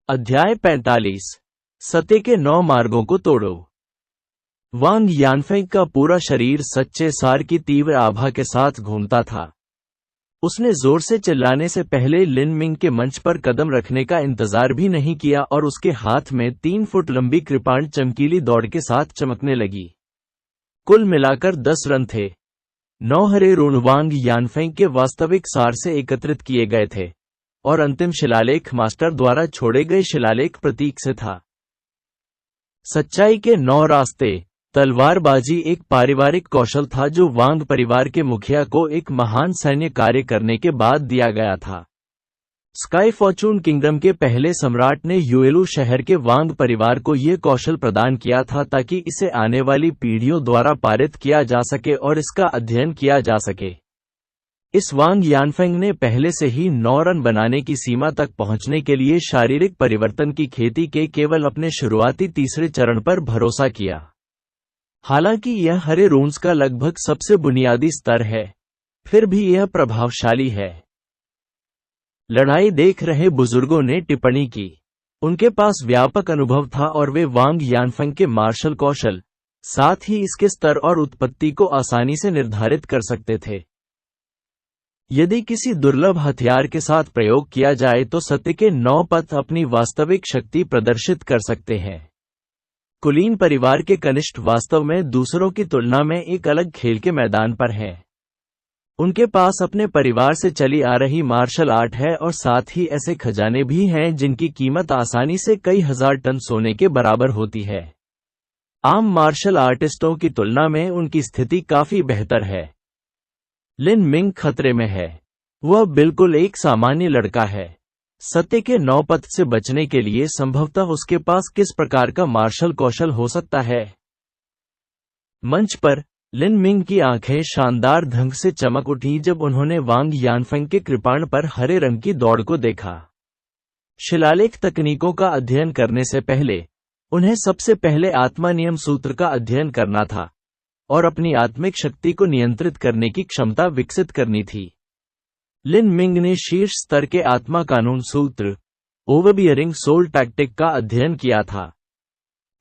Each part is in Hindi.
अध्याय 45 सत्य के 9 मार्गों को तोड़ो। वांग यानफेंग का पूरा शरीर सच्चे सार की तीव्र आभा के साथ घूमता था। उसने जोर से चिल्लाने से पहले लिन मिंग के मंच पर कदम रखने का इंतजार भी नहीं किया और उसके हाथ में 3 फुट लंबी कृपाण चमकीली दौड़ के साथ चमकने लगी। कुल मिलाकर 10 रन थे। 9 हरे ऋण वांग यानफेंग के वास्तविक सार से एकत्रित किए गए थे और अंतिम शिलालेख मास्टर द्वारा छोड़े गए शिलालेख प्रतीक से था। सच्चाई के 9 रास्ते। तलवारबाजी एक पारिवारिक कौशल था जो वांग परिवार के मुखिया को एक महान सैन्य कार्य करने के बाद दिया गया था। स्काई फॉर्चून किंगडम के पहले सम्राट ने युएलू शहर के वांग परिवार को यह कौशल प्रदान किया था ताकि इसे आने वाली पीढ़ियों द्वारा पारित किया जा सके और इसका अध्ययन किया जा सके। इस वांग यानफेंग ने पहले से ही 9 रन बनाने की सीमा तक पहुंचने के लिए शारीरिक परिवर्तन की खेती के केवल अपने शुरुआती तीसरे चरण पर भरोसा किया। हालांकि यह हरे रून्स का लगभग सबसे बुनियादी स्तर है, फिर भी यह प्रभावशाली है। लड़ाई देख रहे बुजुर्गों ने टिप्पणी की। उनके पास व्यापक अनुभव था और वे वांग यानफेंग के मार्शल कौशल, साथ ही इसके स्तर और उत्पत्ति को आसानी से निर्धारित कर सकते थे। यदि किसी दुर्लभ हथियार के साथ प्रयोग किया जाए तो सत्य के 9 पथ अपनी वास्तविक शक्ति प्रदर्शित कर सकते हैं। कुलीन परिवार के कनिष्ठ वास्तव में दूसरों की तुलना में एक अलग खेल के मैदान पर हैं। उनके पास अपने परिवार से चली आ रही मार्शल आर्ट है और साथ ही ऐसे खजाने भी हैं जिनकी कीमत आसानी से कई हजार टन सोने के बराबर होती है। आम मार्शल आर्टिस्टों की तुलना में उनकी स्थिति काफी बेहतर है। लिन मिंग खतरे में है। वह बिल्कुल एक सामान्य लड़का है। सत्य के 9 पथ से बचने के लिए संभवतः उसके पास किस प्रकार का मार्शल कौशल हो सकता है? मंच पर लिन मिंग की आंखें शानदार ढंग से चमक उठी जब उन्होंने वांग यानफेंग के कृपाण पर हरे रंग की दौड़ को देखा। शिलालेख तकनीकों का अध्ययन करने से पहले उन्हें सबसे पहले आत्मा नियम सूत्र का अध्ययन करना था और अपनी आत्मिक शक्ति को नियंत्रित करने की क्षमता विकसित करनी थी। लिन मिंग ने शीर्ष स्तर के आत्मा कानून सूत्र ओवरबियरिंग सोल टैक्टिक का अध्ययन किया था।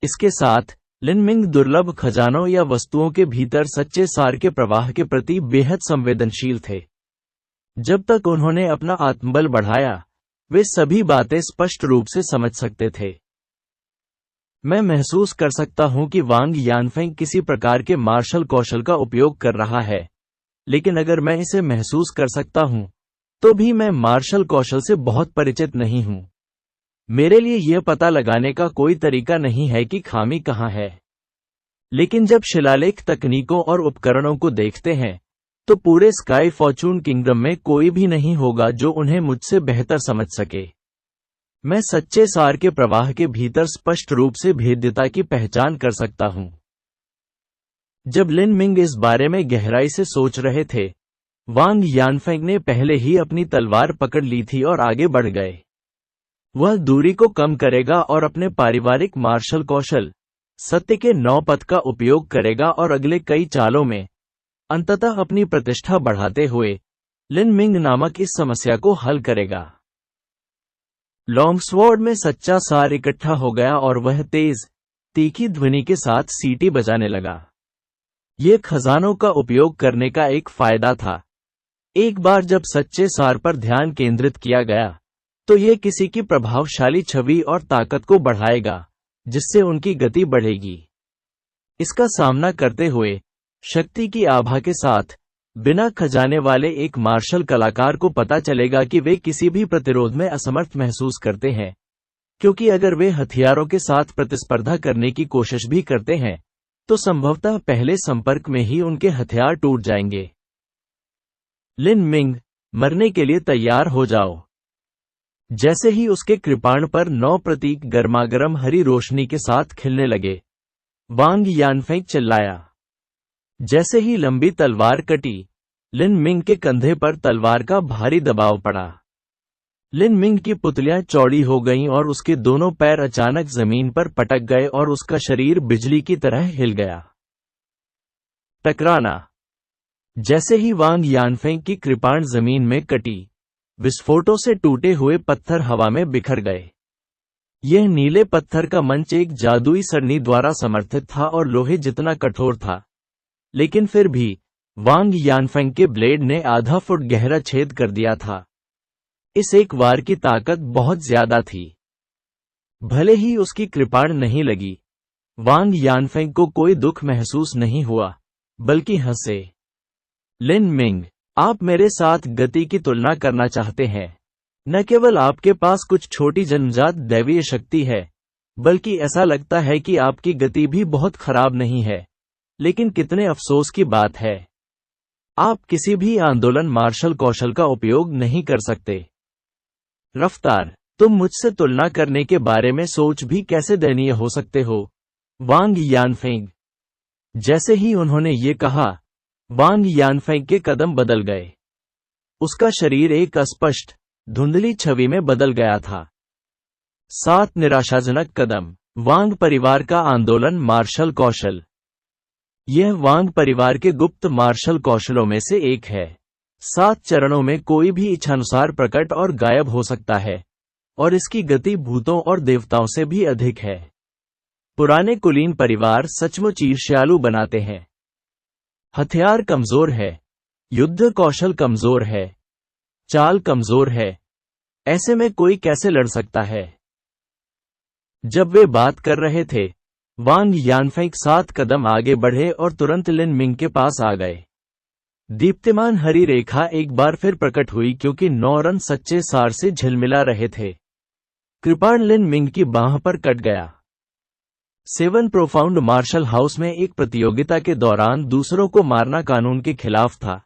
इसके साथ लिन मिंग दुर्लभ खजानों या वस्तुओं के भीतर सच्चे सार के प्रवाह के प्रति बेहद संवेदनशील थे। जब तक उन्होंने अपना आत्मबल बढ़ाया, वे सभी बातें स्पष्ट रूप से समझ सकते थे। मैं महसूस कर सकता हूं कि वांग यानफेंग किसी प्रकार के मार्शल कौशल का उपयोग कर रहा है, लेकिन अगर मैं इसे महसूस कर सकता हूं, तो भी मैं मार्शल कौशल से बहुत परिचित नहीं हूं। मेरे लिए यह पता लगाने का कोई तरीका नहीं है कि खामी कहां है। लेकिन जब शिलालेख तकनीकों और उपकरणों को देखते हैं, तो पूरे स्काई फॉर्चून किंगडम में कोई भी नहीं होगा जो उन्हें मुझसे बेहतर समझ सके। मैं सच्चे सार के प्रवाह के भीतर स्पष्ट रूप से भेद्यता की पहचान कर सकता हूं। जब लिन मिंग इस बारे में गहराई से सोच रहे थे, वांग यानफेंग ने पहले ही अपनी तलवार पकड़ ली थी और आगे बढ़ गए। वह दूरी को कम करेगा और अपने पारिवारिक मार्शल कौशल, सत्य के 9 पथ का उपयोग करेगा और अगले कई चालों में अंततः अपनी प्रतिष्ठा बढ़ाते हुए लिन मिंग नामक इस समस्या को हल करेगा। लॉन्गस्वॉर्ड में सच्चा सार इकट्ठा हो गया और वह तेज, तीखी ध्वनि के साथ सीटी बजाने लगा। यह खजानों का उपयोग करने का एक फायदा था। एक बार जब सच्चे सार पर ध्यान केंद्रित किया गया, तो यह किसी की प्रभावशाली छवि और ताकत को बढ़ाएगा, जिससे उनकी गति बढ़ेगी। इसका सामना करते हुए, शक्ति की आभा के साथ, बिना खजाने वाले एक मार्शल कलाकार को पता चलेगा कि वे किसी भी प्रतिरोध में असमर्थ महसूस करते हैं, क्योंकि अगर वे हथियारों के साथ प्रतिस्पर्धा करने की कोशिश भी करते हैं, तो संभवतः पहले संपर्क में ही उनके हथियार टूट जाएंगे। लिन मिंग, मरने के लिए तैयार हो जाओ। जैसे ही उसके कृपाण पर 9 प्रतीक गर्मागरम हरी रोशनी के साथ खिलने लगे, वांग यानफेंग चिल्लाया। जैसे ही लंबी तलवार कटी, लिन मिंग के कंधे पर तलवार का भारी दबाव पड़ा। लिन मिंग की पुतलियां चौड़ी हो गईं और उसके दोनों पैर अचानक जमीन पर पटक गए और उसका शरीर बिजली की तरह हिल गया। टकराना। जैसे ही वांग यानफेंग की कृपाण जमीन में कटी, विस्फोटों से टूटे हुए पत्थर हवा में बिखर गए। यह नीले पत्थर का मंच एक जादुई सरनी द्वारा समर्थित था और लोहे जितना कठोर था, लेकिन फिर भी वांग यानफेंग के ब्लेड ने आधा फुट गहरा छेद कर दिया था। इस एक वार की ताकत बहुत ज्यादा थी। भले ही उसकी कृपाण नहीं लगी, वांग यानफेंग को कोई दुख महसूस नहीं हुआ, बल्कि हंसे। लिन मिंग, आप मेरे साथ गति की तुलना करना चाहते हैं। न केवल आपके पास कुछ छोटी जन्मजात दैवीय शक्ति है, बल्कि ऐसा लगता है कि आपकी गति भी बहुत खराब नहीं है। लेकिन कितने अफसोस की बात है, आप किसी भी आंदोलन मार्शल कौशल का उपयोग नहीं कर सकते। रफ्तार, तुम मुझसे तुलना करने के बारे में सोच भी कैसे दयनीय हो सकते हो। वांग यानफेंग। जैसे ही उन्होंने ये कहा, वांग यानफेंग के कदम बदल गए। उसका शरीर एक अस्पष्ट, धुंधली छवि में बदल गया था। 7 निराशाजनक कदम। वांग परिवार का आंदोलन मार्शल कौशल। यह वांग परिवार के गुप्त मार्शल कौशलों में से एक है। 7 चरणों में कोई भी इच्छानुसार प्रकट और गायब हो सकता है, और इसकी गति भूतों और देवताओं से भी अधिक है। पुराने कुलीन परिवार सचमुच ईर्ष्यालु बनाते हैं। हथियार कमजोर है, युद्ध कौशल कमजोर है, चाल कमजोर है। ऐसे में कोई कैसे लड़ सकता है? जब वे बात कर रहे थे, वांग यानफेंग 7 कदम आगे बढ़े और तुरंत लिन मिंग के पास आ गए। दीप्तिमान हरी रेखा एक बार फिर प्रकट हुई क्योंकि 9 रन सच्चे सार से झिलमिला रहे थे। कृपाण लिन मिंग की बांह पर कट गया। 7 प्रोफाउंड मार्शल हाउस में एक प्रतियोगिता के दौरान दूसरों को मारना कानून के खिलाफ था,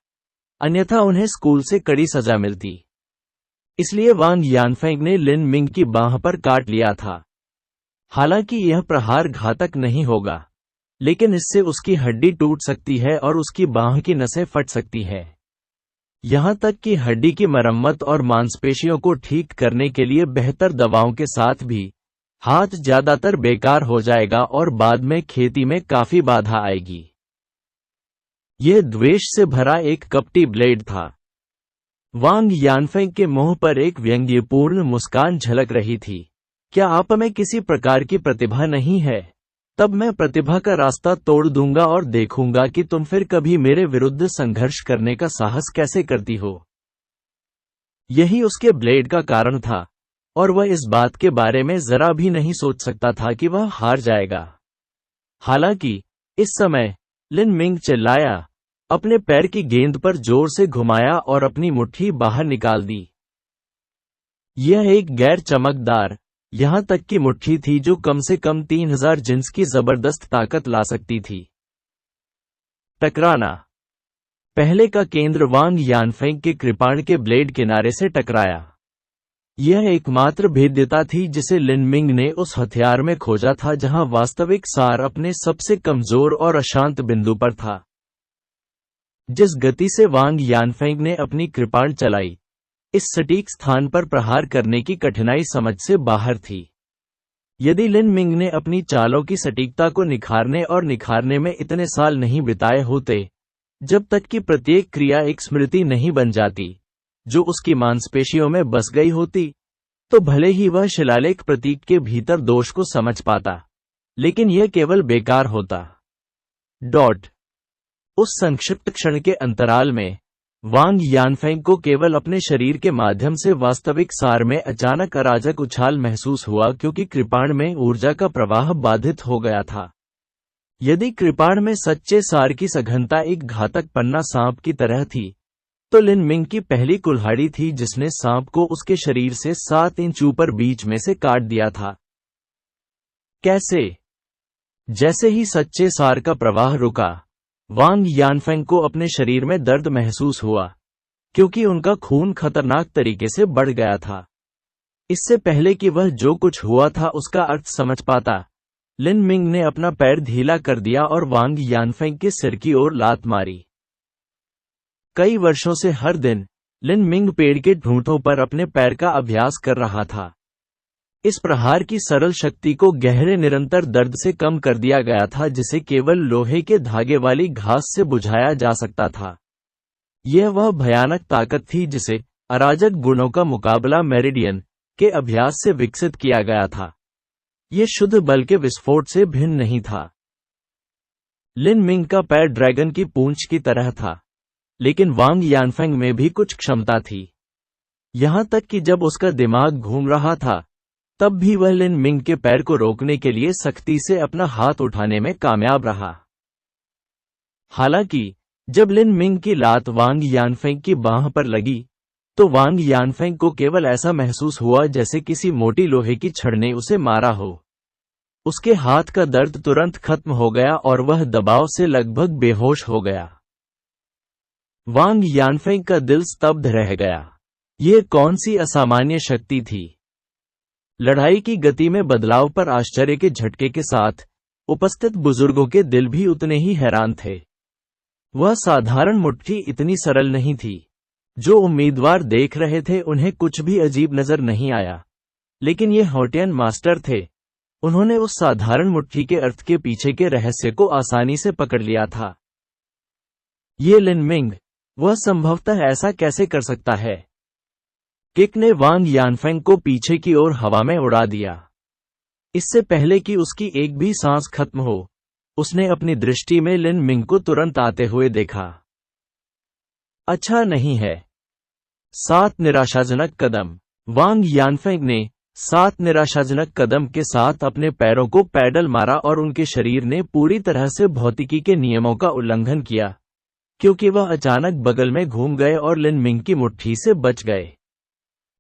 अन्यथा उन्हें स्कूल से कड़ी सजा मिलती। इसलिए वांग यानफेंग ने लिन मिंग की बांह पर काट लिया था। हालांकि यह प्रहार घातक नहीं होगा, लेकिन इससे उसकी हड्डी टूट सकती है और उसकी बांह की नसें फट सकती है। यहां तक कि हड्डी की मरम्मत और मांसपेशियों को ठीक करने के लिए बेहतर दवाओं के साथ भी हाथ ज्यादातर बेकार हो जाएगा और बाद में खेती में काफी बाधा आएगी। यह द्वेष से भरा एक कपटी ब्लेड था। वांग यानफेंग के मुंह पर एक व्यंग्यपूर्ण मुस्कान झलक रही थी। क्या आप में किसी प्रकार की प्रतिभा नहीं है? तब मैं प्रतिभा का रास्ता तोड़ दूंगा और देखूंगा कि तुम फिर कभी मेरे विरुद्ध संघर्ष करने का साहस कैसे करती हो। यही उसके ब्लेड का कारण था, और वह इस बात के बारे में जरा भी नहीं सोच सकता था कि वह हार जाएगा। हालांकि इस समय लिन मिंग चिल्लाया, अपने पैर की गेंद पर जोर से घुमाया और अपनी मुट्ठी बाहर निकाल दी। यह एक गैर चमकदार, यहां तक की मुट्ठी थी जो कम से कम 3000 जिन्स की जबरदस्त ताकत ला सकती थी। टकराना। पहले का केंद्र वांग यानफेंग के कृपाण के ब्लेड किनारे से टकराया। यह एकमात्र भेद्यता थी जिसे लिन मिंग ने उस हथियार में खोजा था जहां वास्तविक सार अपने सबसे कमजोर और अशांत बिंदु पर था। जिस गति से वांग यानफेंग ने अपनी कृपाण चलाई, इस सटीक स्थान पर प्रहार करने की कठिनाई समझ से बाहर थी। यदि लिन मिंग ने अपनी चालों की सटीकता को निखारने में इतने साल नहीं बिताए होते, जब तक कि प्रत्येक क्रिया एक स्मृति नहीं बन जाती जो उसकी मांसपेशियों में बस गई होती, तो भले ही वह शिलालेख प्रतीक के भीतर दोष को समझ पाता, लेकिन यह केवल बेकार होता। उस संक्षिप्त क्षण के अंतराल में वांग यानफेंग को केवल अपने शरीर के माध्यम से वास्तविक सार में अचानक अराजक उछाल महसूस हुआ क्योंकि कृपाण में ऊर्जा का प्रवाह बाधित हो गया था। यदि कृपाण में सच्चे सार की सघनता एक घातक पन्ना सांप की तरह थी, तो लिन मिंग की पहली कुल्हाड़ी थी जिसने सांप को उसके शरीर से 7 इंच ऊपर बीच में से काट दिया था। कैसे? जैसे ही सच्चे सार का प्रवाह रुका, वांग यानफेंग को अपने शरीर में दर्द महसूस हुआ, क्योंकि उनका खून खतरनाक तरीके से बढ़ गया था। इससे पहले कि वह जो कुछ हुआ था उसका अर्थ समझ पाता, लिन मिंग ने अपना पैर ढीला कर दिया और वांग यानफेंग के सिर की ओर लात मारी। कई वर्षों से हर दिन लिन मिंग पेड़ के ठूंठों पर अपने पैर का अभ्यास कर रहा था। इस प्रहार की सरल शक्ति को गहरे निरंतर दर्द से कम कर दिया गया था जिसे केवल लोहे के धागे वाली घास से बुझाया जा सकता था। यह वह भयानक ताकत थी जिसे अराजक गुणों का मुकाबला मेरिडियन के अभ्यास से विकसित किया गया था, ये शुद्ध बल के विस्फोट से भिन्न नहीं था। लिन मिंग का पैर ड्रैगन की पूंछ की तरह था, लेकिन वांग यानफेंग में भी कुछ क्षमता थी। यहां तक कि जब उसका दिमाग घूम रहा था, तब भी वह लिन मिंग के पैर को रोकने के लिए सख्ती से अपना हाथ उठाने में कामयाब रहा। हालांकि जब लिन मिंग की लात वांग यानफेंग की बांह पर लगी, तो वांग यानफेंग को केवल ऐसा महसूस हुआ जैसे किसी मोटी लोहे की छड़ ने उसे मारा हो। उसके हाथ का दर्द तुरंत खत्म हो गया और वह दबाव से लगभग बेहोश हो गया। वांग यानफेंग का दिल स्तब्ध रह गया। यह कौन सी असामान्य शक्ति थी? लड़ाई की गति में बदलाव पर आश्चर्य के झटके के साथ उपस्थित बुजुर्गों के दिल भी उतने ही हैरान थे। वह साधारण मुट्ठी इतनी सरल नहीं थी। जो उम्मीदवार देख रहे थे उन्हें कुछ भी अजीब नजर नहीं आया, लेकिन ये हॉटियन मास्टर थे। उन्होंने उस साधारण मुट्ठी के अर्थ के पीछे के रहस्य को आसानी से पकड़ लिया था। ये लिन मिंग, वह संभवतः ऐसा कैसे कर सकता है? किक ने वांग यानफेंग को पीछे की ओर हवा में उड़ा दिया। इससे पहले कि उसकी एक भी सांस खत्म हो, उसने अपनी दृष्टि में लिन मिंग को तुरंत आते हुए देखा। अच्छा नहीं है। 7 निराशाजनक कदम। वांग यानफेंग ने 7 निराशाजनक कदम के साथ अपने पैरों को पैडल मारा और उनके शरीर ने पूरी तरह से भौतिकी के नियमों का उल्लंघन किया, क्योंकि वह अचानक बगल में घूम गए और लिन मिंग की मुट्ठी से बच गए।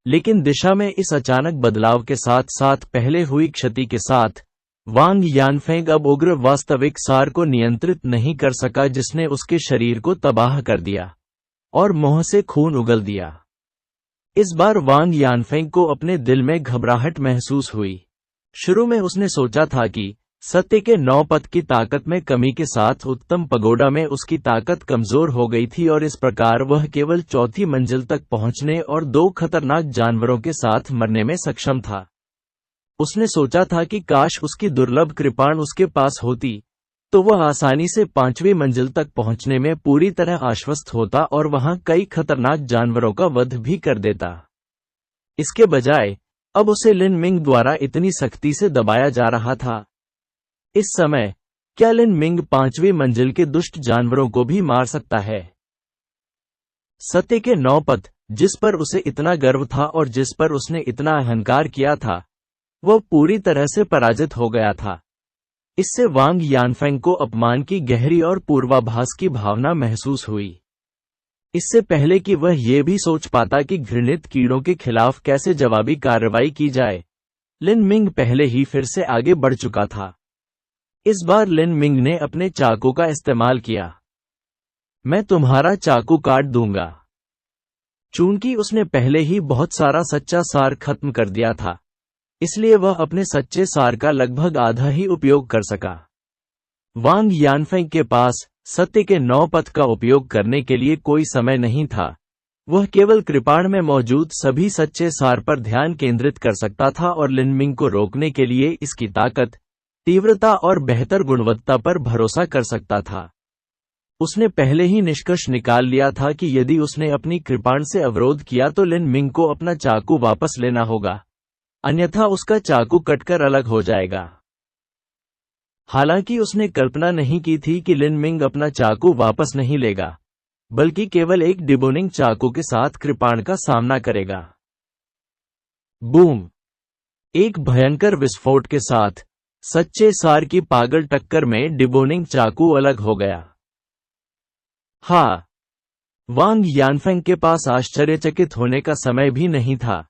लेकिन दिशा में इस अचानक बदलाव के साथ साथ पहले हुई क्षति के साथ वांग यानफेंग अब उग्र वास्तविक सार को नियंत्रित नहीं कर सका, जिसने उसके शरीर को तबाह कर दिया और मुंह से खून उगल दिया। इस बार वांग यानफेंग को अपने दिल में घबराहट महसूस हुई। शुरू में उसने सोचा था कि सत्य के 9 पद की ताकत में कमी के साथ उत्तम पगोडा में उसकी ताकत कमजोर हो गई थी और इस प्रकार वह केवल 4थी मंजिल तक पहुंचने और 2 खतरनाक जानवरों के साथ मरने में सक्षम था। उसने सोचा था कि काश उसकी दुर्लभ कृपाण उसके पास होती, तो वह आसानी से 5वीं मंजिल तक पहुंचने में पूरी तरह आश्वस्त होता और वहां कई खतरनाक जानवरों का वध भी कर देता। इसके बजाय अब उसे लिन मिंग द्वारा इतनी सख्ती से दबाया जा रहा था। इस समय क्या लिन मिंग 5वीं मंजिल के दुष्ट जानवरों को भी मार सकता है? सत्य के 9 पद, जिस पर उसे इतना गर्व था और जिस पर उसने इतना अहंकार किया था, वह पूरी तरह से पराजित हो गया था। इससे वांग यानफेंग को अपमान की गहरी और पूर्वाभास की भावना महसूस हुई। इससे पहले कि वह ये भी सोच पाता कि घृणित कीड़ों के खिलाफ कैसे जवाबी कार्रवाई की जाए, लिन मिंग पहले ही फिर से आगे बढ़ चुका था। इस बार लिन मिंग ने अपने चाकू का इस्तेमाल किया। मैं तुम्हारा चाकू काट दूंगा। चूंकि उसने पहले ही बहुत सारा सच्चा सार खत्म कर दिया था, इसलिए वह अपने सच्चे सार का लगभग आधा ही उपयोग कर सका। वांग यानफेंग के पास सत्य के 9 पद का उपयोग करने के लिए कोई समय नहीं था। वह केवल कृपाण में मौजूद सभी सच्चे सार पर ध्यान केंद्रित कर सकता था और लिन मिंग को रोकने के लिए इसकी ताकत, तीव्रता और बेहतर गुणवत्ता पर भरोसा कर सकता था। उसने पहले ही निष्कर्ष निकाल लिया था कि यदि उसने अपनी कृपाण से अवरोध किया तो लिन मिंग को अपना चाकू वापस लेना होगा, अन्यथा उसका चाकू कटकर अलग हो जाएगा। हालांकि उसने कल्पना नहीं की थी कि लिन मिंग अपना चाकू वापस नहीं लेगा, बल्कि केवल एक डिबोनिंग चाकू के साथ कृपाण का सामना करेगा। बूम! एक भयंकर विस्फोट के साथ सच्चे सार की पागल टक्कर में डिबोनिंग चाकू अलग हो गया। हाँ, वांग यानफेंग के पास आश्चर्यचकित होने का समय भी नहीं था,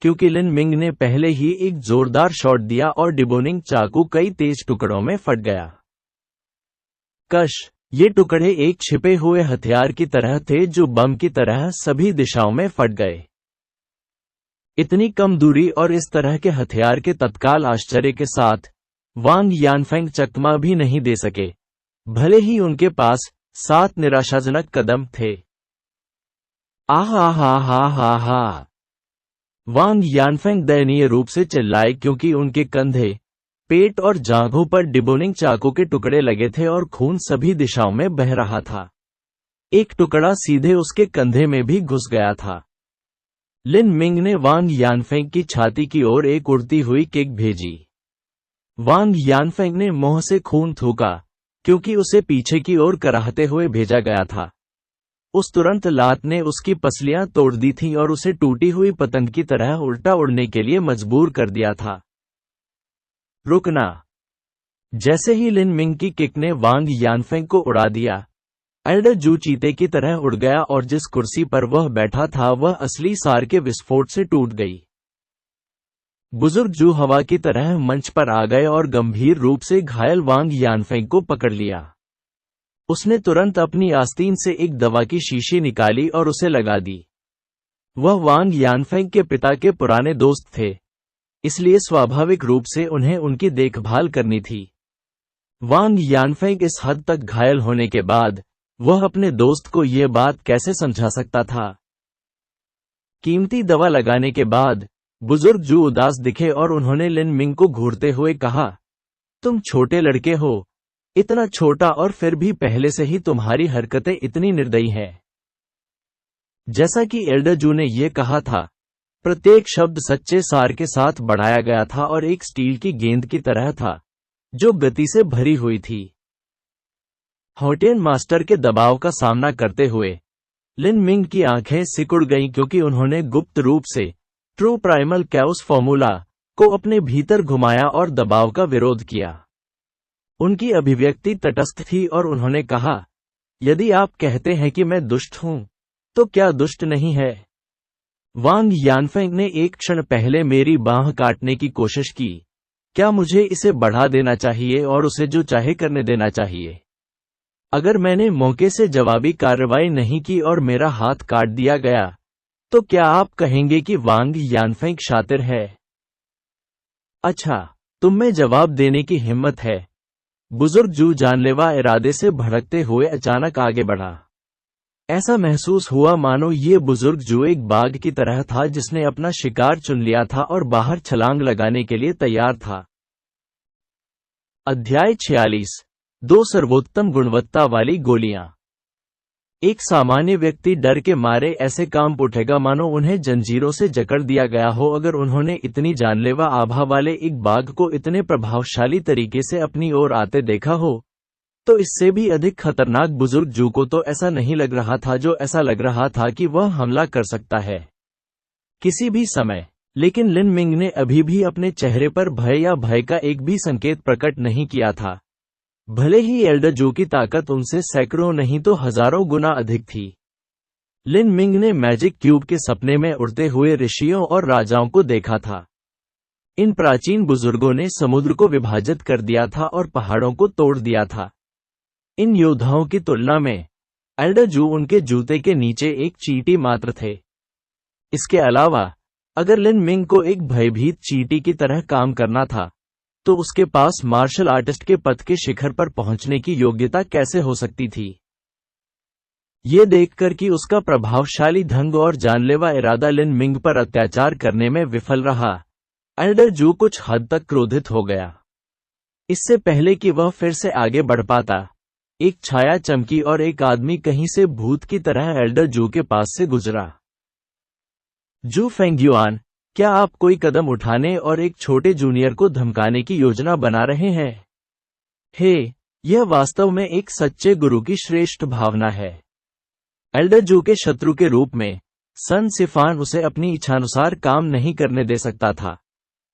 क्योंकि लिन मिंग ने पहले ही एक जोरदार शॉट दिया और डिबोनिंग चाकू कई तेज टुकड़ों में फट गया। कश! ये टुकड़े एक छिपे हुए हथियार की तरह थे जो बम की तरह सभी दिशाओं में फट गए। इतनी कम दूरी और इस तरह के हथियार के तत्काल आश्चर्य के साथ वांग यानफेंग चकमा भी नहीं दे सके, भले ही उनके पास 7 निराशाजनक कदम थे। आहा! वांग यानफेंग दयनीय रूप से चिल्लाए क्योंकि उनके कंधे, पेट और जांघों पर डिबोनिंग चाकू के टुकड़े लगे थे और खून सभी दिशाओं में बह रहा था। एक टुकड़ा सीधे उसके कंधे में भी घुस गया था। लिन मिंग ने वांग यानफेंग की छाती की ओर एक उड़ती हुई किक भेजी। वांग यानफेंग ने मुंह से खून थूका, क्योंकि उसे पीछे की ओर कराहते हुए भेजा गया था। उस तुरंत लात ने उसकी पसलियां तोड़ दी थीं और उसे टूटी हुई पतंग की तरह उल्टा उड़ने के लिए मजबूर कर दिया था। रुकना। जैसे ही लिन मिंग की किक ने वांग यानफेंग को उड़ा दिया, एल्डर जू चीते की तरह उड़ गया और जिस कुर्सी पर वह बैठा था वह असली सार के विस्फोट से टूट गई। बुजुर्ग जू हवा की तरह मंच पर आ गए और गंभीर रूप से घायल वांग यानफेंग को पकड़ लिया। उसने तुरंत अपनी आस्तीन से एक दवा की शीशी निकाली और उसे लगा दी। वह वांग यानफेंग के पिता के पुराने दोस्त थे, इसलिए स्वाभाविक रूप से उन्हें उनकी देखभाल करनी थी। वांग यानफेंग इस हद तक घायल होने के बाद वह अपने दोस्त को यह बात कैसे समझा सकता था। कीमती दवा लगाने के बाद बुजुर्ग जू उदास दिखे और उन्होंने लिन मिंग को घूरते हुए कहा, तुम छोटे लड़के हो, इतना छोटा और फिर भी पहले से ही तुम्हारी हरकतें इतनी निर्दयी हैं। जैसा कि एल्डर जू ने यह कहा था, प्रत्येक शब्द सच्चे सार के साथ बढ़ाया गया था और एक स्टील की गेंद की तरह था, जो गति से भरी हुई थी। हॉटेन मास्टर के दबाव का सामना करते हुए लिन मिंग की आंखें सिकुड़ गईं, क्योंकि उन्होंने गुप्त रूप से ट्रू प्राइमल कैओस फॉर्मूला को अपने भीतर घुमाया और दबाव का विरोध किया। उनकी अभिव्यक्ति तटस्थ थी और उन्होंने कहा, यदि आप कहते हैं कि मैं दुष्ट हूं, तो क्या दुष्ट नहीं है? वांग यानफेंग ने एक क्षण पहले मेरी बांह काटने की कोशिश की। क्या मुझे इसे बढ़ा देना चाहिए और उसे जो चाहे करने देना चाहिए? अगर मैंने मौके से जवाबी कार्रवाई नहीं की और मेरा हाथ काट दिया गया, तो क्या आप कहेंगे कि वांग यानफेंग शातिर है? अच्छा, तुम में जवाब देने की हिम्मत है। बुजुर्ग जू जानलेवा इरादे से भड़कते हुए अचानक आगे बढ़ा। ऐसा महसूस हुआ मानो ये बुजुर्ग जू एक बाघ की तरह था जिसने अपना शिकार चुन लिया था और बाहर छलांग लगाने के लिए तैयार था। अध्याय 46। 2 सर्वोत्तम गुणवत्ता वाली गोलियां। एक सामान्य व्यक्ति डर के मारे ऐसे कांप उठेगा मानो उन्हें जंजीरों से जकड़ दिया गया हो अगर उन्होंने इतनी जानलेवा आभा वाले एक बाघ को इतने प्रभावशाली तरीके से अपनी ओर आते देखा हो। तो इससे भी अधिक खतरनाक बुजुर्ग जू को तो ऐसा नहीं लग रहा था, जो ऐसा लग रहा था कि वह हमला कर सकता है किसी भी समय। लेकिन लिन मिंग ने अभी भी अपने चेहरे पर भय या भय का एक भी संकेत प्रकट नहीं किया था, भले ही एल्डर जू की ताकत उनसे सैकड़ों नहीं तो हजारों गुना अधिक थी। लिन मिंग ने मैजिक क्यूब के सपने में उड़ते हुए ऋषियों और राजाओं को देखा था। इन प्राचीन बुजुर्गों ने समुद्र को विभाजित कर दिया था और पहाड़ों को तोड़ दिया था। इन योद्धाओं की तुलना में एल्डर जू उनके जूते के नीचे एक चींटी मात्र थे। इसके अलावा अगर लिन मिंग को एक भयभीत चींटी की तरह काम करना था, तो उसके पास मार्शल आर्टिस्ट के पद के शिखर पर पहुंचने की योग्यता कैसे हो सकती थी? ये देखकर कि उसका प्रभावशाली ढंग और जानलेवा इरादा लिन मिंग पर अत्याचार करने में विफल रहा, एल्डर जू कुछ हद तक क्रोधित हो गया। इससे पहले कि वह फिर से आगे बढ़ पाता, एक छाया चमकी और एक आदमी कहीं से भूत की तरह एल्डर जू के पास से गुजरा। जू फेंगयुआन, क्या आप कोई कदम उठाने और एक छोटे जूनियर को धमकाने की योजना बना रहे हैं? हे, यह वास्तव में एक सच्चे गुरु की श्रेष्ठ भावना है। एल्डर जू के शत्रु के रूप में सन सिफान उसे अपनी इच्छानुसार काम नहीं करने दे सकता था,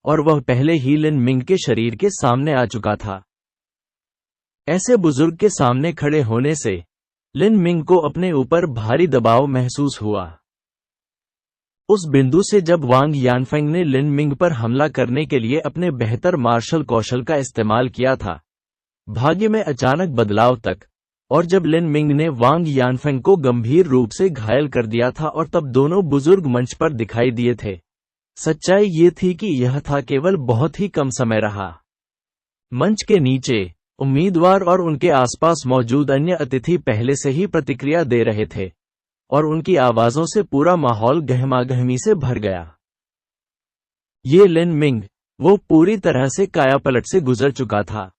और वह पहले ही लिन मिंग के शरीर के सामने आ चुका था। ऐसे बुजुर्ग के सामने खड़े होने से लिन मिंग को अपने ऊपर भारी दबाव महसूस हुआ। उस बिंदु से जब वांग यानफेंग ने लिन मिंग पर हमला करने के लिए अपने बेहतर मार्शल कौशल का इस्तेमाल किया था, भाग्य में अचानक बदलाव तक, और जब लिन मिंग ने वांग यानफेंग को गंभीर रूप से घायल कर दिया था और तब दोनों बुजुर्ग मंच पर दिखाई दिए थे, सच्चाई ये थी कि यह था केवल बहुत ही कम समय रहा। मंच के नीचे उम्मीदवार और उनके आसपास मौजूद अन्य अतिथि पहले से ही प्रतिक्रिया दे रहे थे, और उनकी आवाजों से पूरा माहौल गहमागहमी से भर गया। ये लिन मिंग, वो पूरी तरह से कायापलट से गुजर चुका था।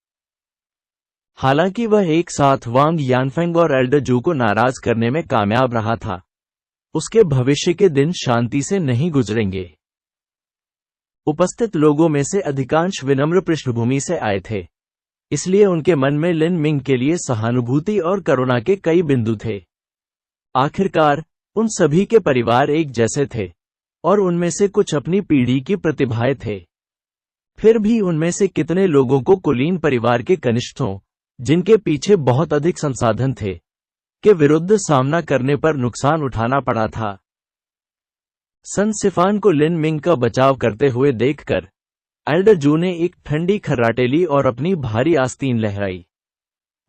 हालांकि वह एक साथ वांग यानफेंग और एल्डर जू को नाराज करने में कामयाब रहा था, उसके भविष्य के दिन शांति से नहीं गुजरेंगे। उपस्थित लोगों में से अधिकांश विनम्र पृष्ठभूमि से आए थे, इसलिए उनके मन में लिन मिंग के लिए सहानुभूति और करुणा के कई बिंदु थे। आखिरकार उन सभी के परिवार एक जैसे थे और उनमें से कुछ अपनी पीढ़ी की प्रतिभाएं थे। फिर भी उनमें से कितने लोगों को कुलीन परिवार के कनिष्ठों, जिनके पीछे बहुत अधिक संसाधन थे, के विरुद्ध सामना करने पर नुकसान उठाना पड़ा था। सन सिफान को लिन मिंग का बचाव करते हुए देखकर एल्डर जू ने एक ठंडी खर्राटे ली और अपनी भारी आस्तीन लहराई।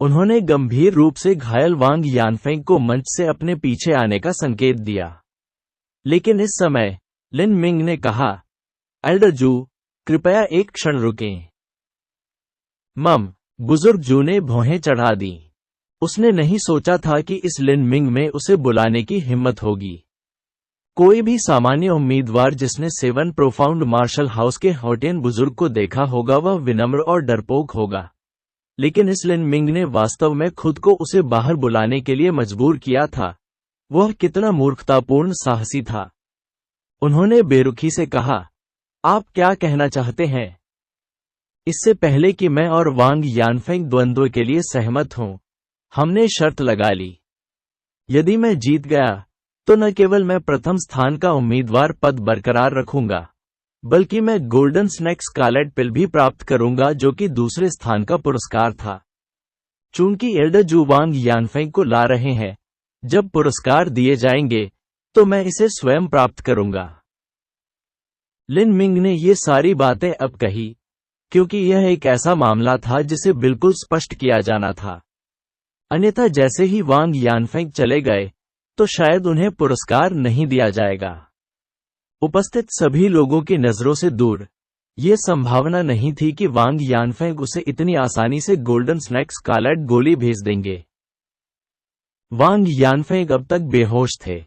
उन्होंने गंभीर रूप से घायल वांग यानफेंग को मंच से अपने पीछे आने का संकेत दिया। लेकिन इस समय लिन मिंग ने कहा, एल्डर जू, कृपया एक क्षण रुकें। बुजुर्ग जू ने भौहें चढ़ा दी। उसने नहीं सोचा था कि इस लिन मिंग में उसे बुलाने की हिम्मत होगी। कोई भी सामान्य उम्मीदवार जिसने 7 प्रोफाउंड मार्शल हाउस के हॉटेन बुजुर्ग को देखा होगा वह विनम्र और डरपोक होगा, लेकिन इस लिन मिंग ने वास्तव में खुद को उसे बाहर बुलाने के लिए मजबूर किया था। वह कितना मूर्खतापूर्ण साहसी था। उन्होंने बेरुखी से कहा, आप क्या कहना चाहते हैं? इससे पहले कि मैं और वांग यानफेंग द्वंद्व के लिए सहमत हों, हमने शर्त लगा ली। यदि मैं जीत गया तो न केवल मैं प्रथम स्थान का उम्मीदवार पद बरकरार रखूंगा, बल्कि मैं गोल्डन स्नैक स्कारलेट पिल भी प्राप्त करूंगा, जो कि दूसरे स्थान का पुरस्कार था। चूंकि एल्डर जू वांग यानफेंग को ला रहे हैं, जब पुरस्कार दिए जाएंगे तो मैं इसे स्वयं प्राप्त करूंगा। लिन मिंग ने ये सारी बातें अब कही क्योंकि यह एक ऐसा मामला था जिसे बिल्कुल स्पष्ट किया जाना था। अन्यथा जैसे ही वांग यानफेंग चले गए तो शायद उन्हें पुरस्कार नहीं दिया जाएगा। उपस्थित सभी लोगों की नजरों से दूर यह संभावना नहीं थी कि वांग यानफेंग उसे इतनी आसानी से गोल्डन स्नैक स्कारलेट गोली भेज देंगे। वांग यानफेंग अब तक बेहोश थे।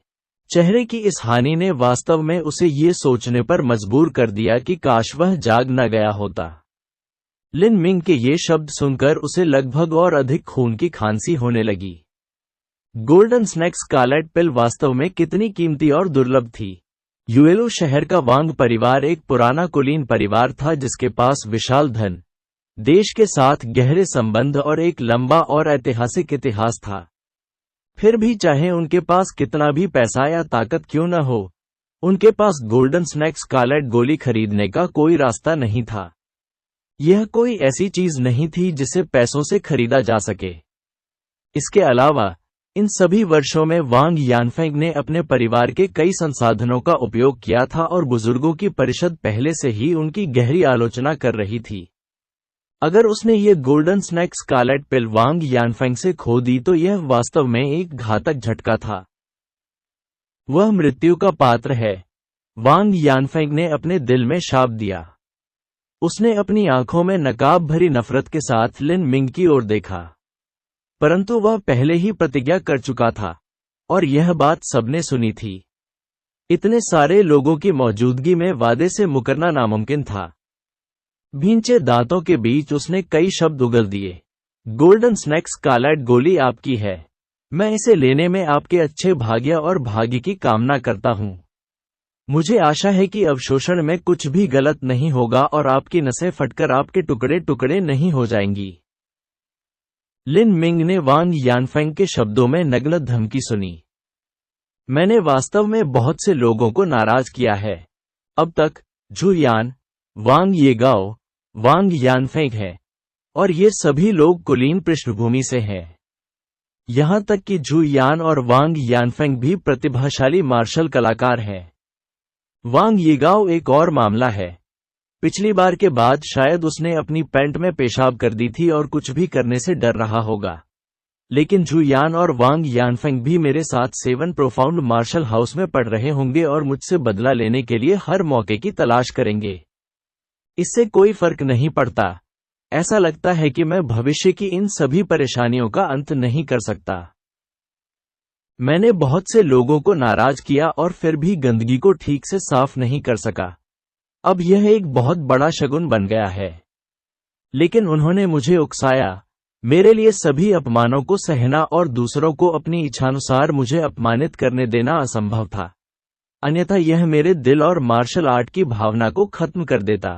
चेहरे की इस हानि ने वास्तव में उसे ये सोचने पर मजबूर कर दिया कि काश वह जाग न गया होता। लिन मिंग के ये शब्द सुनकर उसे लगभग और अधिक खून की खांसी होने लगी। गोल्डन स्नैक स्कारलेट पिल वास्तव में कितनी कीमती और दुर्लभ थी। युएलू शहर का वांग परिवार एक पुराना कुलीन परिवार था जिसके पास विशाल धन, देश के साथ गहरे संबंध और एक लंबा और ऐतिहासिक इतिहास था। फिर भी चाहे उनके पास कितना भी पैसा या ताकत क्यों न हो, उनके पास गोल्डन स्नैक स्कारलेट गोली खरीदने का कोई रास्ता नहीं था। यह कोई ऐसी चीज नहीं थी जिसे पैसों से खरीदा जा सके। इसके अलावा इन सभी वर्षों में वांग यानफेंग ने अपने परिवार के कई संसाधनों का उपयोग किया था और बुजुर्गों की परिषद पहले से ही उनकी गहरी आलोचना कर रही थी। अगर उसने ये गोल्डन स्नैक स्कारलेट पिल वांग यानफेंग से खो दी तो यह वास्तव में एक घातक झटका था। वह मृत्यु का पात्र है, वांग यानफेंग ने अपने दिल में शाप दिया। उसने अपनी आंखों में नकाब भरी नफरत के साथ लिन मिंग की ओर देखा, परंतु वह पहले ही प्रतिज्ञा कर चुका था और यह बात सबने सुनी थी। इतने सारे लोगों की मौजूदगी में वादे से मुकरना नामुमकिन था। भींचे दांतों के बीच उसने कई शब्द उगल दिए। गोल्डन स्नैक स्कारलेट गोली आपकी है। मैं इसे लेने में आपके अच्छे भाग्य और भाग्य की कामना करता हूं। मुझे आशा है कि अवशोषण में कुछ भी गलत नहीं होगा और आपकी नसें फटकर आपके टुकड़े टुकड़े नहीं हो जाएंगी। लिन मिंग ने वांग यानफेंग के शब्दों में नग्न धमकी सुनी। मैंने वास्तव में बहुत से लोगों को नाराज किया है। अब तक झू यान, वांग येगाओ, वांग यानफेंग है और ये सभी लोग कुलीन पृष्ठभूमि से हैं। यहां तक कि झू यान और वांग यानफेंग भी प्रतिभाशाली मार्शल कलाकार हैं। वांग येगाओ एक और मामला है। पिछली बार के बाद शायद उसने अपनी पैंट में पेशाब कर दी थी और कुछ भी करने से डर रहा होगा। लेकिन झू यान और वांग यानफेंग भी मेरे साथ 7 प्रोफाउंड मार्शल हाउस में पढ़ रहे होंगे और मुझसे बदला लेने के लिए हर मौके की तलाश करेंगे। इससे कोई फर्क नहीं पड़ता। ऐसा लगता है कि मैं भविष्य की इन सभी परेशानियों का अंत नहीं कर सकता। मैंने बहुत से लोगों को नाराज किया और फिर भी गंदगी को ठीक से साफ नहीं कर सका। अब यह एक बहुत बड़ा शगुन बन गया है। लेकिन उन्होंने मुझे उकसाया। मेरे लिए सभी अपमानों को सहना और दूसरों को अपनी इच्छानुसार मुझे अपमानित करने देना असंभव था। अन्यथा यह मेरे दिल और मार्शल आर्ट की भावना को खत्म कर देता।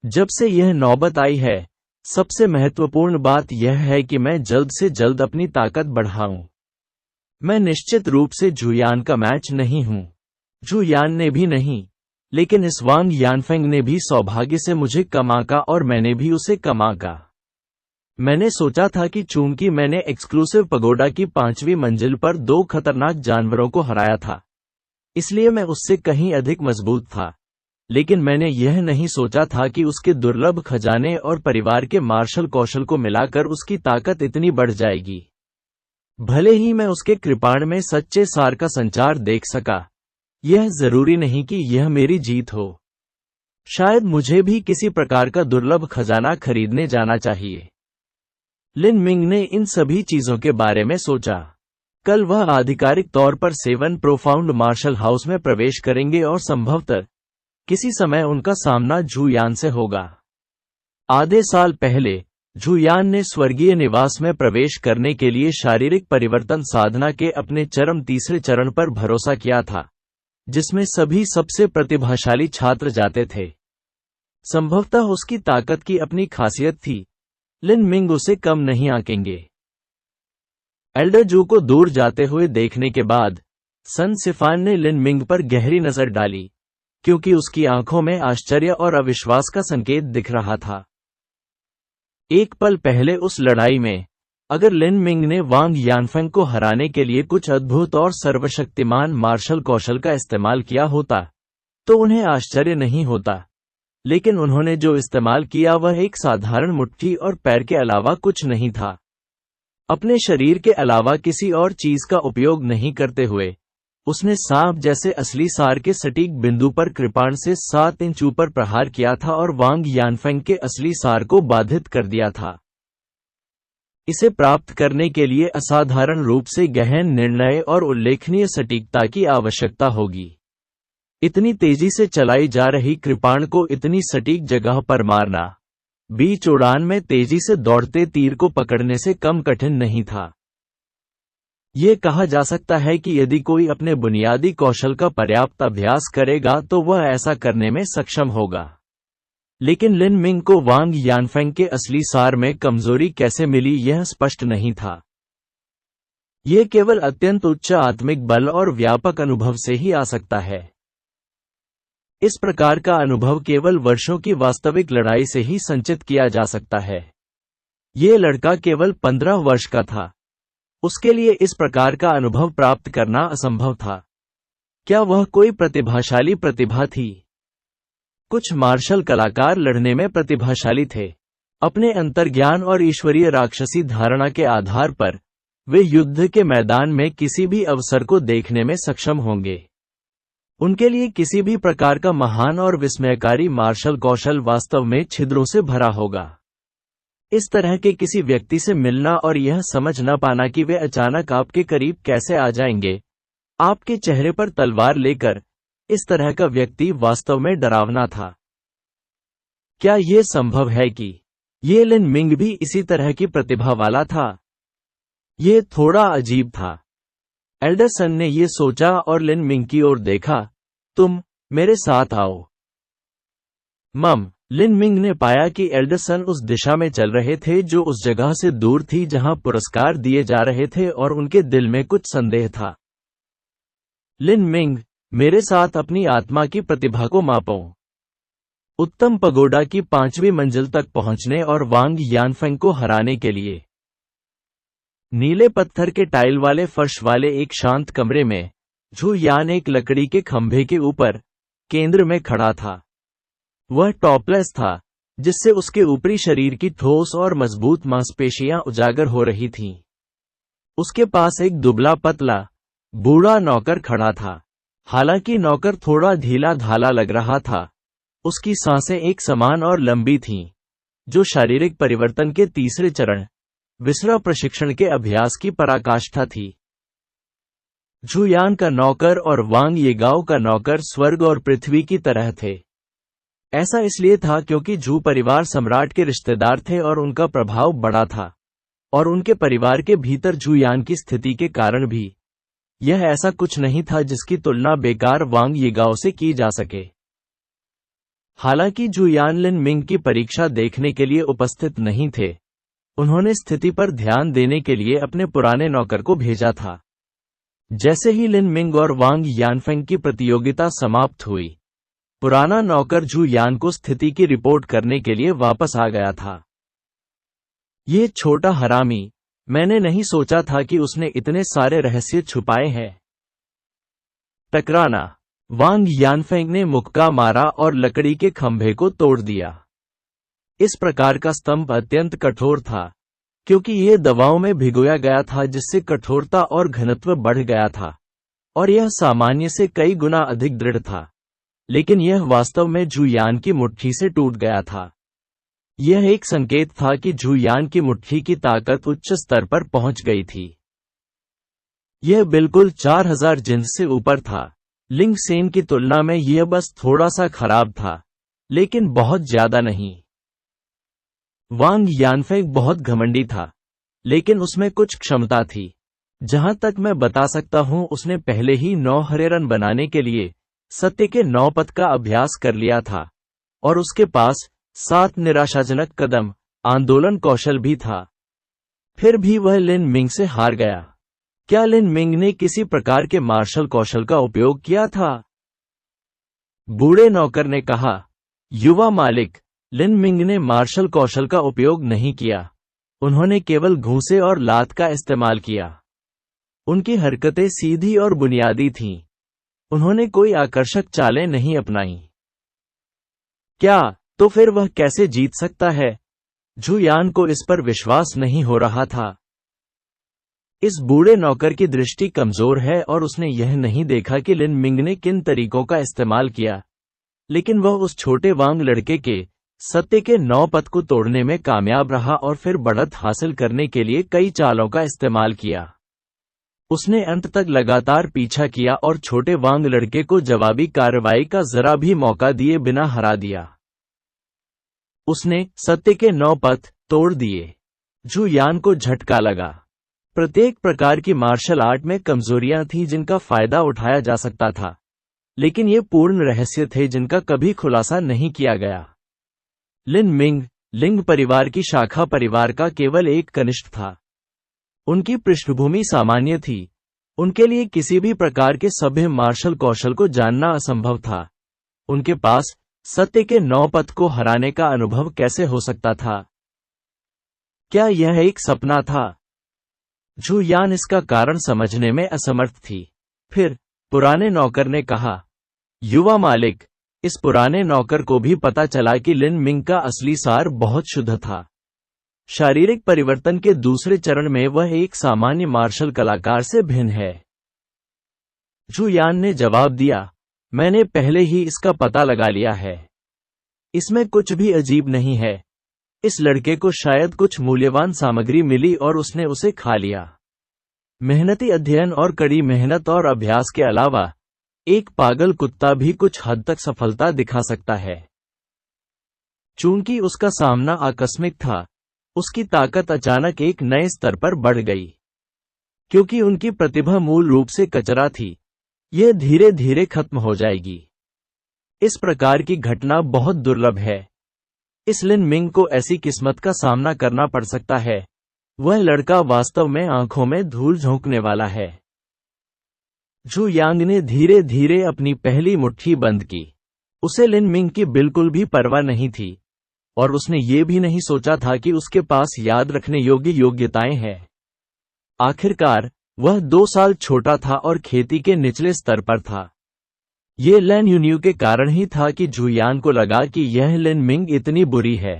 जब से यह नौबत आई है, सबसे महत्वपूर्ण बात यह है कि मैं जल्द से जल्द अपनी ताकत बढ़ाऊं। मैं निश्चित रूप से जुयान का मैच नहीं हूं। जुयान ने भी नहीं, लेकिन इस वांग यानफेंग ने भी सौभाग्य से मुझे कम आंका और मैंने भी उसे कम आंका। मैंने सोचा था कि चूंकि मैंने एक्सक्लूसिव पगोडा की 5वीं मंजिल पर 2 खतरनाक जानवरों को हराया था, इसलिए मैं उससे कहीं अधिक मजबूत था। लेकिन मैंने यह नहीं सोचा था कि उसके दुर्लभ खजाने और परिवार के मार्शल कौशल को मिलाकर उसकी ताकत इतनी बढ़ जाएगी। भले ही मैं उसके कृपाण में सच्चे सार का संचार देख सका, यह जरूरी नहीं कि यह मेरी जीत हो। शायद मुझे भी किसी प्रकार का दुर्लभ खजाना खरीदने जाना चाहिए। लिन मिंग ने इन सभी चीजों के बारे में सोचा। कल वह आधिकारिक तौर पर 7 प्रोफाउंड मार्शल हाउस में प्रवेश करेंगे और संभवतः किसी समय उनका सामना जुयान से होगा। आधे साल पहले जुयान ने स्वर्गीय निवास में प्रवेश करने के लिए शारीरिक परिवर्तन साधना के अपने चरम तीसरे चरण पर भरोसा किया था, जिसमें सभी सबसे प्रतिभाशाली छात्र जाते थे। संभवतः उसकी ताकत की अपनी खासियत थी। लिन मिंग उसे कम नहीं आंकेंगे। एल्डर जू को दूर जाते हुए देखने के बाद सन सिफान ने लिन मिंग पर गहरी नजर डाली, क्योंकि उसकी आंखों में आश्चर्य और अविश्वास का संकेत दिख रहा था। एक पल पहले उस लड़ाई में अगर लिन मिंग ने वांग यानफेंग को हराने के लिए कुछ अद्भुत और सर्वशक्तिमान मार्शल कौशल का इस्तेमाल किया होता, तो उन्हें आश्चर्य नहीं होता। लेकिन उन्होंने जो इस्तेमाल किया वह एक साधारण मुट्ठी और पैर के अलावा कुछ नहीं था। अपने शरीर के अलावा किसी और चीज का उपयोग नहीं करते हुए उसने सांप जैसे असली सार के सटीक बिंदु पर कृपाण से 7 इंच ऊपर प्रहार किया था और वांग यानफेंग के असली सार को बाधित कर दिया था। इसे प्राप्त करने के लिए असाधारण रूप से गहन निर्णय और उल्लेखनीय सटीकता की आवश्यकता होगी। इतनी तेजी से चलाई जा रही कृपाण को इतनी सटीक जगह पर मारना बीच उड़ान में तेजी से दौड़ते तीर को पकड़ने से कम कठिन नहीं था। ये कहा जा सकता है कि यदि कोई अपने बुनियादी कौशल का पर्याप्त अभ्यास करेगा तो वह ऐसा करने में सक्षम होगा। लेकिन लिन मिंग को वांग यानफेंग के असली सार में कमजोरी कैसे मिली यह स्पष्ट नहीं था। यह केवल अत्यंत उच्च आत्मिक बल और व्यापक अनुभव से ही आ सकता है। इस प्रकार का अनुभव केवल वर्षों की वास्तविक लड़ाई से ही संचित किया जा सकता है। यह लड़का केवल 15 वर्ष का था। उसके लिए इस प्रकार का अनुभव प्राप्त करना असंभव था। क्या वह कोई प्रतिभाशाली प्रतिभा थी? कुछ मार्शल कलाकार लड़ने में प्रतिभाशाली थे। अपने अंतर्ज्ञान और ईश्वरीय राक्षसी धारणा के आधार पर वे युद्ध के मैदान में किसी भी अवसर को देखने में सक्षम होंगे। उनके लिए किसी भी प्रकार का महान और विस्मयकारी मार्शल कौशल वास्तव में छिद्रों से भरा होगा। इस तरह के किसी व्यक्ति से मिलना और यह समझ न पाना कि वे अचानक आपके करीब कैसे आ जाएंगे, आपके चेहरे पर तलवार लेकर, इस तरह का व्यक्ति वास्तव में डरावना था। क्या यह संभव है कि ये लिन मिंग भी इसी तरह की प्रतिभा वाला था? यह थोड़ा अजीब था। एल्डरसन ने यह सोचा और लिन मिंग की ओर देखा। तुम मेरे साथ आओ। लिन मिंग ने पाया कि एल्डरसन उस दिशा में चल रहे थे जो उस जगह से दूर थी जहां पुरस्कार दिए जा रहे थे और उनके दिल में कुछ संदेह था। लिन मिंग, मेरे साथ अपनी आत्मा की प्रतिभा को मापो। उत्तम पगोडा की 5वीं मंजिल तक पहुंचने और वांग यानफेंग को हराने के लिए। नीले पत्थर के टाइल वाले फर्श वाले एक शांत कमरे में जू यान एक लकड़ी के खंभे के ऊपर केंद्र में खड़ा था। वह टॉपलेस था, जिससे उसके ऊपरी शरीर की ठोस और मजबूत मांसपेशियां उजागर हो रही थीं। उसके पास एक दुबला पतला बूढ़ा नौकर खड़ा था। हालांकि नौकर थोड़ा ढीला ढाला लग रहा था, उसकी सांसें एक समान और लंबी थीं, जो शारीरिक परिवर्तन के तीसरे चरण विसरा प्रशिक्षण के अभ्यास की पराकाष्ठा थी। जुयान का नौकर और वांग येगाओ का नौकर स्वर्ग और पृथ्वी की तरह थे। ऐसा इसलिए था क्योंकि जू परिवार सम्राट के रिश्तेदार थे और उनका प्रभाव बड़ा था, और उनके परिवार के भीतर जुयान की स्थिति के कारण भी। यह ऐसा कुछ नहीं था जिसकी तुलना बेकार वांग यिगाओ से की जा सके। हालांकि जू यान लिन मिंग की परीक्षा देखने के लिए उपस्थित नहीं थे, उन्होंने स्थिति पर ध्यान देने के लिए अपने पुराने नौकर को भेजा था। जैसे ही लिन मिंग और वांग यानफेंग की प्रतियोगिता समाप्त हुई, पुराना नौकर जू यान को स्थिति की रिपोर्ट करने के लिए वापस आ गया था। ये छोटा हरामी, मैंने नहीं सोचा था कि उसने इतने सारे रहस्य छुपाए हैं। टकराना। वांग यानफेंग ने मुक्का मारा और लकड़ी के खंभे को तोड़ दिया। इस प्रकार का स्तंभ अत्यंत कठोर था, क्योंकि यह दवाओं में भिगोया गया था जिससे कठोरता और घनत्व बढ़ गया था, और यह सामान्य से कई गुना अधिक दृढ़ था। लेकिन यह वास्तव में जू यान की मुट्ठी से टूट गया था। यह एक संकेत था कि जू यान की मुट्ठी की ताकत उच्च स्तर पर पहुंच गई थी। यह बिल्कुल 4000 जिन्स से ऊपर था। लिंग सेन की तुलना में यह बस थोड़ा सा खराब था, लेकिन बहुत ज्यादा नहीं। वांग यानफेंग बहुत घमंडी था, लेकिन उसमें कुछ क्षमता थी। जहां तक मैं बता सकता हूं, उसने पहले ही 9 हरे रन बनाने के लिए सत्य के 9 पथ का अभ्यास कर लिया था, और उसके पास 7 निराशाजनक कदम आंदोलन कौशल भी था। फिर भी वह लिन मिंग से हार गया। क्या लिन मिंग ने किसी प्रकार के मार्शल कौशल का उपयोग किया था? बूढ़े नौकर ने कहा। युवा मालिक, लिन मिंग ने मार्शल कौशल का उपयोग नहीं किया। उन्होंने केवल घूंसे और लात का इस्तेमाल किया। उनकी हरकतें सीधी और बुनियादी थीं। उन्होंने कोई आकर्षक चालें नहीं अपनाई। क्या तो फिर वह कैसे जीत सकता है? जू यान को इस पर विश्वास नहीं हो रहा था। इस बूढ़े नौकर की दृष्टि कमजोर है और उसने यह नहीं देखा कि लिन मिंग ने किन तरीकों का इस्तेमाल किया, लेकिन वह उस छोटे वांग लड़के के सत्य के 9 पथ को तोड़ने में कामयाब रहा और फिर बढ़त हासिल करने के लिए कई चालों का इस्तेमाल किया। उसने अंत तक लगातार पीछा किया और छोटे वांग लड़के को जवाबी कार्रवाई का जरा भी मौका दिए बिना हरा दिया। उसने सत्य के 9 पथ तोड़ दिए। जू यान को झटका लगा। प्रत्येक प्रकार की मार्शल आर्ट में कमजोरियां थीं जिनका फायदा उठाया जा सकता था, लेकिन ये पूर्ण रहस्य थे जिनका कभी खुलासा नहीं किया गया। लिन मिंग लिंग परिवार की शाखा परिवार का केवल एक कनिष्ठ था। उनकी पृष्ठभूमि सामान्य थी। उनके लिए किसी भी प्रकार के सभ्य मार्शल कौशल को जानना असंभव था। उनके पास सत्य के 9 पथ को हराने का अनुभव कैसे हो सकता था? क्या यह एक सपना था? जू यान इसका कारण समझने में असमर्थ थी। फिर पुराने नौकर ने कहा, युवा मालिक, इस पुराने नौकर को भी पता चला कि लिन मिंग का असली सार बहुत शुद्ध था। शारीरिक परिवर्तन के दूसरे चरण में वह एक सामान्य मार्शल कलाकार से भिन्न है। जू यान ने जवाब दिया, मैंने पहले ही इसका पता लगा लिया है। इसमें कुछ भी अजीब नहीं है। इस लड़के को शायद कुछ मूल्यवान सामग्री मिली और उसने उसे खा लिया। मेहनती अध्ययन और कड़ी मेहनत और अभ्यास के अलावा एक पागल कुत्ता भी कुछ हद तक सफलता दिखा सकता है। चूंकि उसका सामना आकस्मिक था, उसकी ताकत अचानक एक नए स्तर पर बढ़ गई। क्योंकि उनकी प्रतिभा मूल रूप से कचरा थी, यह धीरे धीरे खत्म हो जाएगी। इस प्रकार की घटना बहुत दुर्लभ है। इस लिन मिंग को ऐसी किस्मत का सामना करना पड़ सकता है। वह लड़का वास्तव में आंखों में धूल झोंकने वाला है। जू यांग ने धीरे धीरे अपनी पहली मुट्ठी बंद की। उसे लिन मिंग की बिल्कुल भी परवाह नहीं थी, और उसने ये भी नहीं सोचा था कि उसके पास याद रखने योग्य योग्यताएं हैं। आखिरकार वह 2 साल छोटा था और खेती के निचले स्तर पर था। ये लैन यून्यू के कारण ही था कि जू यान को लगा कि यह लिन मिंग इतनी बुरी है।